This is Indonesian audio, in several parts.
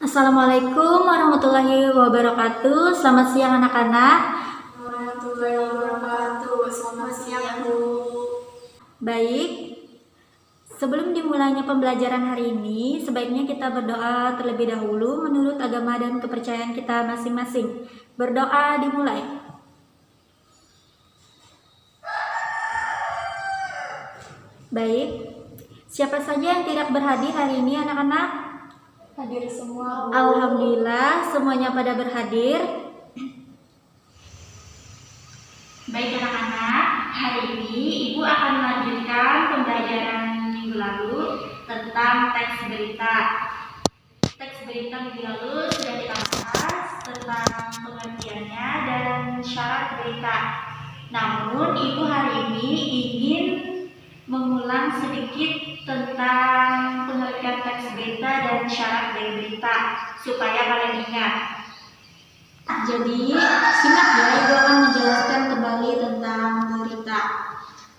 Assalamualaikum warahmatullahi wabarakatuh. Selamat siang anak-anak. Warahmatullahi wabarakatuh. Selamat siang, Bu. Baik, sebelum dimulainya pembelajaran hari ini, sebaiknya kita berdoa terlebih dahulu menurut agama dan kepercayaan kita masing-masing. Berdoa dimulai. Baik, siapa saja yang tidak berhadir hari ini anak-anak? Hadir semua, Bu. Alhamdulillah, semuanya pada berhadir. Baik anak-anak, hari ini Ibu akan melanjutkan pembelajaran minggu lalu tentang teks berita. Teks berita minggu lalu sudah kita bahas tentang pengertiannya dan syarat berita. Namun Ibu hari ini ingin mengulang sedikit tentang pengertian teks berita dan syarat dari berita supaya kalian ingat. Jadi simak ya, Ibu akan menjelaskan kembali tentang berita.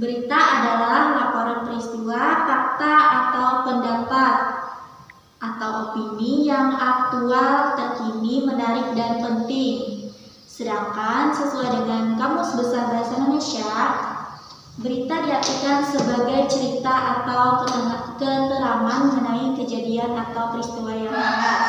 Berita adalah laporan peristiwa, fakta atau pendapat atau opini yang aktual, terkini, menarik dan penting. Sedangkan sesuai dengan Kamus Besar Bahasa Indonesia, berita diartikan sebagai cerita atau keterangan mengenai kejadian atau peristiwa yang hangat.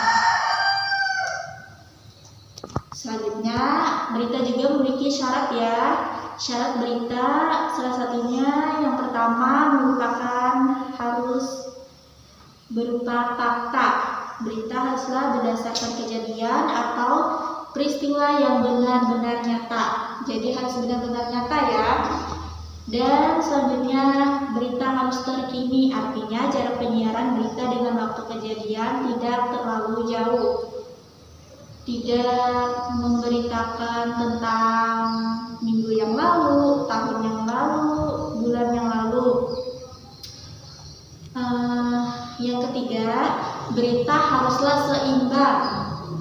Selanjutnya, berita juga memiliki syarat ya. Syarat berita salah satunya yang pertama merupakan harus berupa fakta. Berita haruslah berdasarkan kejadian atau peristiwa yang benar-benar nyata. Jadi harus benar-benar nyata ya. Dan selanjutnya berita harus terkini, artinya jarak penyiaran berita dengan waktu kejadian tidak terlalu jauh. Tidak memberitakan tentang minggu yang lalu, tahun yang lalu, bulan yang lalu. Yang ketiga, berita haruslah seimbang,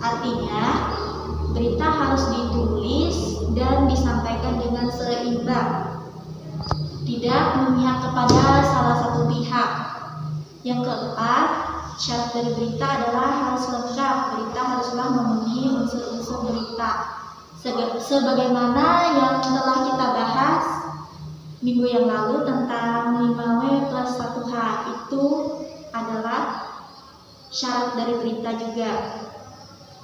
artinya berita harus ditulis dan disampaikan dengan seimbang, tidak memihak kepada salah satu pihak. Yang keempat, syarat dari berita adalah harus lengkap. Berita haruslah memenuhi unsur-unsur berita sebagaimana yang telah kita bahas minggu yang lalu tentang 5W plus 1H. Itu adalah syarat dari berita juga,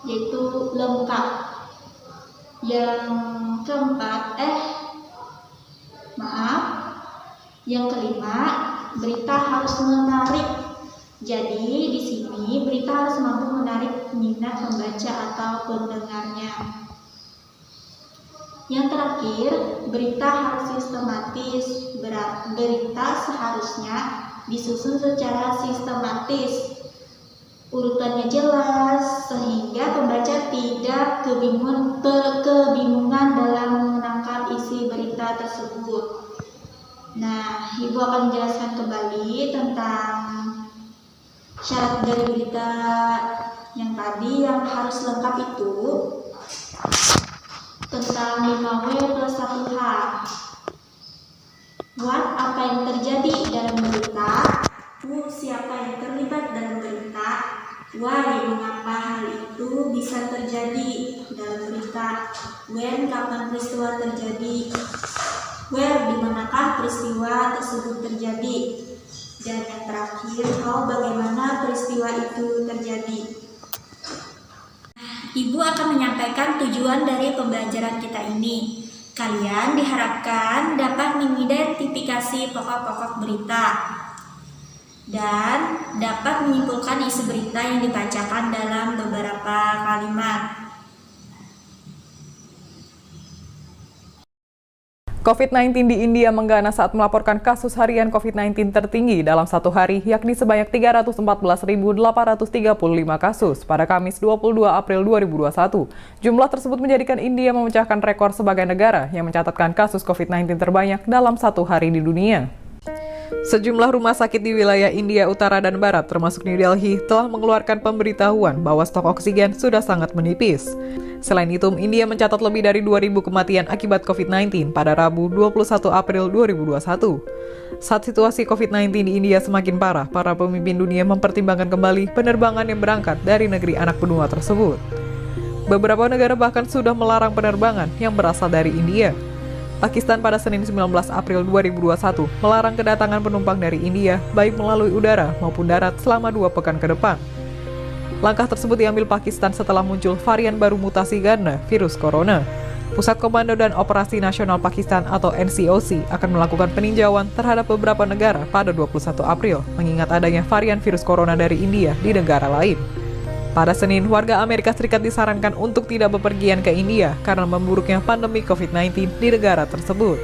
yaitu lengkap. Yang kelima, berita harus menarik. Jadi di sini berita harus mampu menarik minat pembaca atau pendengarnya. Yang terakhir, berita harus sistematis. Berita seharusnya disusun secara sistematis, urutannya jelas sehingga pembaca tidak kebingungan dalam menangkap isi berita tersebut. Nah, Ibu akan menjelaskan kembali tentang syarat dari berita yang tadi yang harus lengkap itu tentang 5W plus 1H. What, apa yang terjadi dalam berita. Who, siapa yang terlibat dalam berita. Why, mengapa hal itu bisa terjadi dalam berita. When, kapan peristiwa terjadi. Where, dimanakah peristiwa tersebut terjadi. Dan yang terakhir, how, bagaimana peristiwa itu terjadi. Ibu akan menyampaikan tujuan dari pembelajaran kita ini. Kalian diharapkan dapat mengidentifikasi pokok-pokok berita dan dapat menyimpulkan isi berita yang dibacakan dalam beberapa kalimat. COVID-19 di India mengganas saat melaporkan kasus harian COVID-19 tertinggi dalam satu hari, yakni sebanyak 314.835 kasus pada Kamis 22 April 2021. Jumlah tersebut menjadikan India memecahkan rekor sebagai negara yang mencatatkan kasus COVID-19 terbanyak dalam satu hari di dunia. Sejumlah rumah sakit di wilayah India Utara dan Barat, termasuk New Delhi, telah mengeluarkan pemberitahuan bahwa stok oksigen sudah sangat menipis. Selain itu, India mencatat lebih dari 2.000 kematian akibat COVID-19 pada Rabu 21 April 2021. Saat situasi COVID-19 di India semakin parah, para pemimpin dunia mempertimbangkan kembali penerbangan yang berangkat dari negeri anak benua tersebut. Beberapa negara bahkan sudah melarang penerbangan yang berasal dari India. Pakistan pada Senin 19 April 2021 melarang kedatangan penumpang dari India baik melalui udara maupun darat selama 2 pekan ke depan. Langkah tersebut diambil Pakistan setelah muncul varian baru mutasi ganda virus corona. Pusat Komando dan Operasi Nasional Pakistan atau NCOC akan melakukan peninjauan terhadap beberapa negara pada 21 April, mengingat adanya varian virus corona dari India di negara lain. Pada Senin, warga Amerika Serikat disarankan untuk tidak bepergian ke India karena memburuknya pandemi COVID-19 di negara tersebut.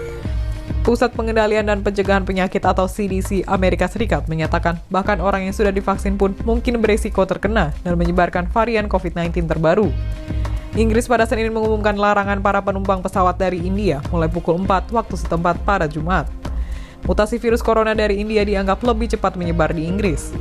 Pusat Pengendalian dan Pencegahan Penyakit atau CDC Amerika Serikat menyatakan bahkan orang yang sudah divaksin pun mungkin berisiko terkena dan menyebarkan varian COVID-19 terbaru. Inggris pada Senin mengumumkan larangan para penumpang pesawat dari India mulai pukul 4 waktu setempat pada Jumat. Mutasi virus corona dari India dianggap lebih cepat menyebar di Inggris.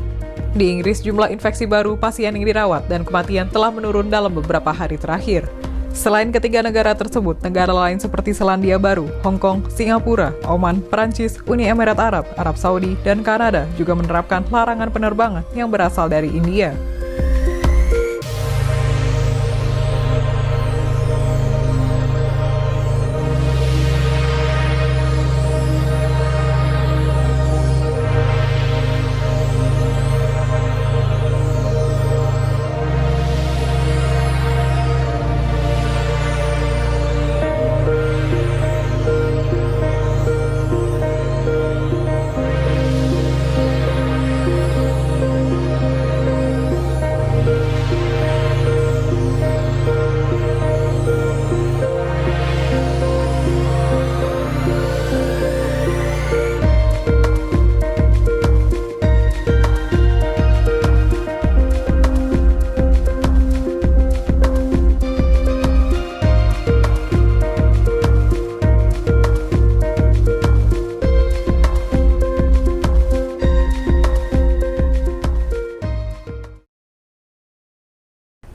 Di Inggris, jumlah infeksi baru, pasien yang dirawat, dan kematian telah menurun dalam beberapa hari terakhir. Selain ketiga negara tersebut, negara lain seperti Selandia Baru, Hong Kong, Singapura, Oman, Perancis, Uni Emirat Arab, Arab Saudi, dan Kanada juga menerapkan larangan penerbangan yang berasal dari India.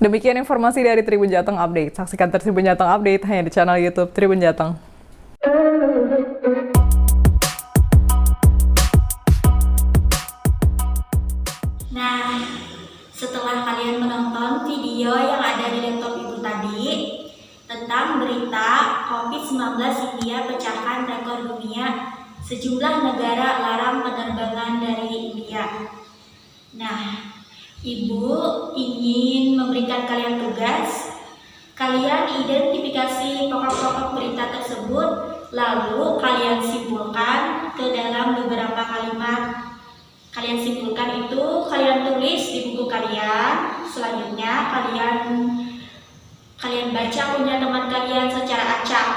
Demikian informasi dari Tribun Jateng Update. Saksikan Tribun Jateng Update hanya di channel YouTube Tribun Jateng. Nah, setelah kalian menonton video yang ada di laptop ibu tadi tentang berita COVID-19 India pecahkan rekor dunia, sejumlah negara larang penerbangan dari India. Nah, Ibu ingin memberikan kalian tugas. Kalian identifikasi pokok-pokok berita tersebut, lalu kalian simpulkan ke dalam beberapa kalimat. Kalian simpulkan itu, kalian tulis di buku kalian. Selanjutnya kalian baca punya teman kalian secara acak.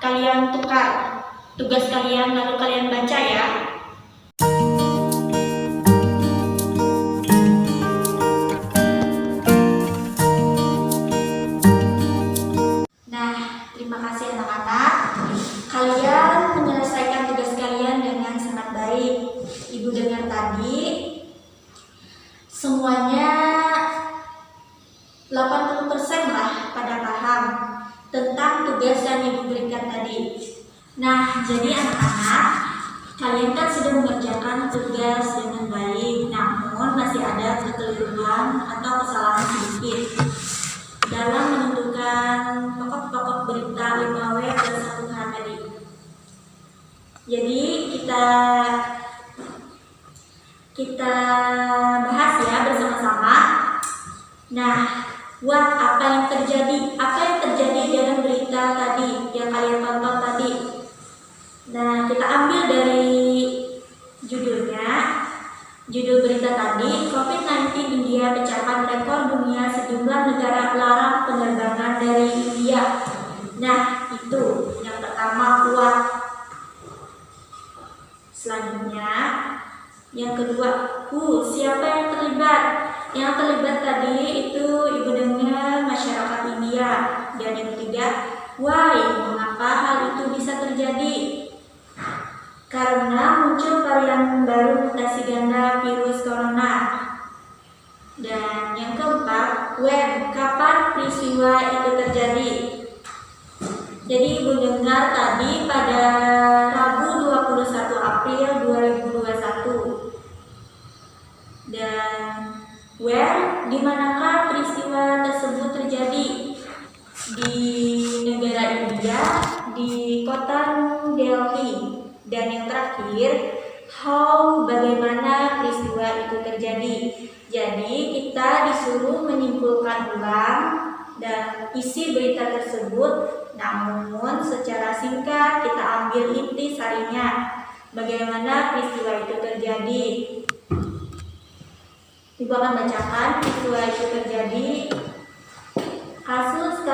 Kalian tukar tugas kalian, lalu kalian baca ya. Terima kasih anak-anak. Kalian menyelesaikan tugas kalian dengan sangat baik. Ibu dengar tadi semuanya 80% lah pada paham tentang tugas yang ibu berikan tadi. Nah, jadi anak-anak, kalian kan sudah mengerjakan tugas dengan baik, namun masih ada kekeliruan atau kesalahan sedikit dalam menentukan pokok-pokok berita 5W dan 1H tadi. Jadi kita bahas ya bersama-sama. Nah, apa yang terjadi dalam berita tadi yang kalian tonton tadi. Nah, kita ambil dari judulnya. Judul berita tadi, COVID-19 India pecahkan rekor dunia, sejumlah negara larang penerbangan dari India. Nah, itu yang pertama, kuat. Selanjutnya, yang kedua, siapa yang terlibat? Yang terlibat tadi itu ibu dengar masyarakat India. Dan yang ketiga, why? Mengapa hal itu bisa terjadi? Karena muncul varian baru when, kapan peristiwa itu terjadi? Jadi Ibu dengar tadi pada Rabu 21 April 2021. Dan where, di manakah peristiwa tersebut terjadi? Di negara India, di kota New Delhi. Dan yang terakhir, how, bagaimana peristiwa itu terjadi. Jadi kita disuruh menyimpulkan ulang dan isi berita tersebut, namun secara singkat kita ambil inti sarinya, bagaimana peristiwa itu terjadi. Ibu akan bacakan peristiwa itu terjadi. Kasus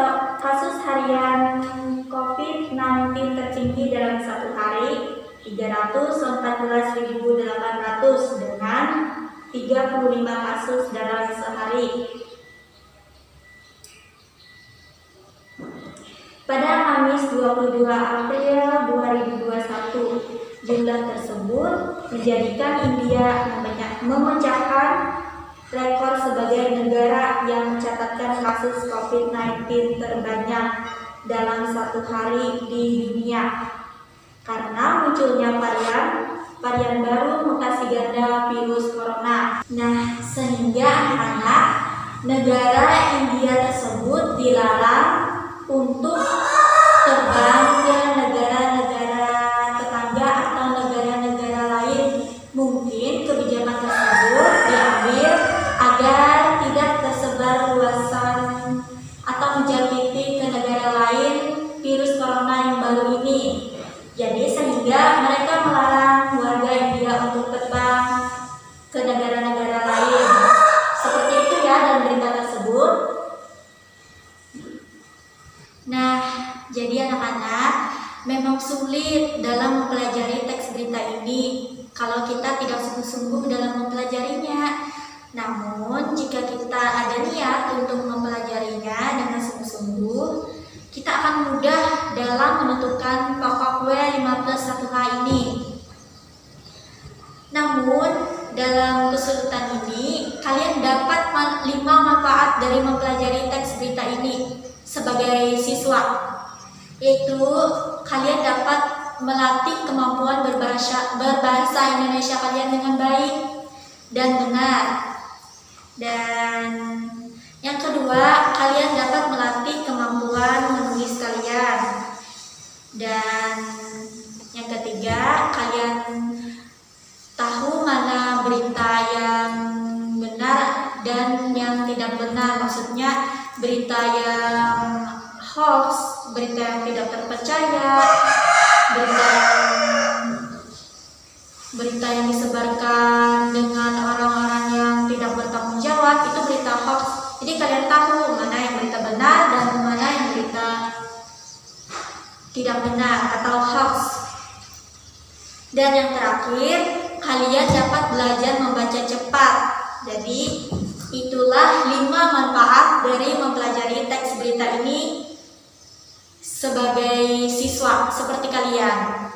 harian COVID-19 tertinggi dalam satu hari 314.800 dengan 35 kasus dalam sehari. Pada Kamis 22 April 2021, jumlah tersebut menjadikan India memecahkan rekor sebagai negara yang mencatatkan kasus COVID-19 terbanyak dalam satu hari di dunia. Karena munculnya varian baru mutasi ganda virus corona. Nah, sehingga anak-anak negara India tersebut dilarang untuk terbang ke negara-negara tetangga atau negara-negara lain. Mungkin kebijakan tersebut diambil agar tidak tersebar luasan atau menjangkiti ke negara lain virus corona yang baru ini. Jadi sehingga mereka melarang warga India untuk terbang ke negara-negara lain. Seperti itu ya dalam berita tersebut. Nah, jadi anak-anak memang sulit dalam mempelajari teks berita ini kalau kita tidak sungguh-sungguh dalam mempelajarinya. Namun jika kita ada niat untuk mempelajarinya dengan sungguh-sungguh, kita akan mudah dalam menentukan pokok W15-1H ini. Namun, dalam kesulitan ini, kalian dapat 5 manfaat dari mempelajari teks berita ini sebagai siswa. Yaitu, kalian dapat melatih kemampuan berbahasa Indonesia kalian dengan baik dan benar. Dan yang kedua, kalian dapat melatih kemampuan menulis kalian. Dan yang ketiga, kalian tahu mana berita yang benar dan yang tidak benar. Maksudnya berita yang hoax, berita yang tidak terpercaya, berita yang disebarkan dengan orang-orang yang tidak bertanggung jawab, itu berita hoax. Jadi kalian tahu mana yang berita benar dan mana yang berita tidak benar atau hoax. Dan yang terakhir, kalian dapat belajar membaca cepat. Jadi itulah 5 manfaat dari mempelajari teks berita ini sebagai siswa seperti kalian.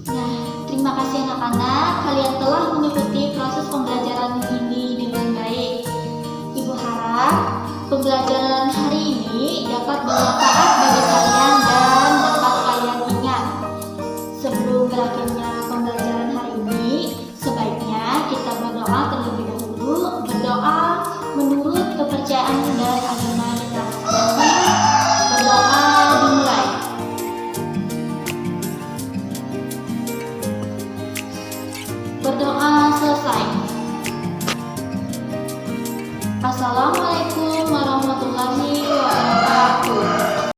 Nah, terima kasih anak-anak, kalian telah mengikuti proses pembelajaran ini dengan baik. Ibu harap pembelajaran hari ini dapat bermanfaat bagi kalian dan dapat kalian ingat. Sebelum berakhirnya pembelajaran hari ini, sebaiknya kita berdoa terlebih dahulu. Berdoa menurut kepercayaan dan agama kita. Jadi, berdoa dimulai. Berdoa selesai. Assalamualaikum warahmatullahi wabarakatuh.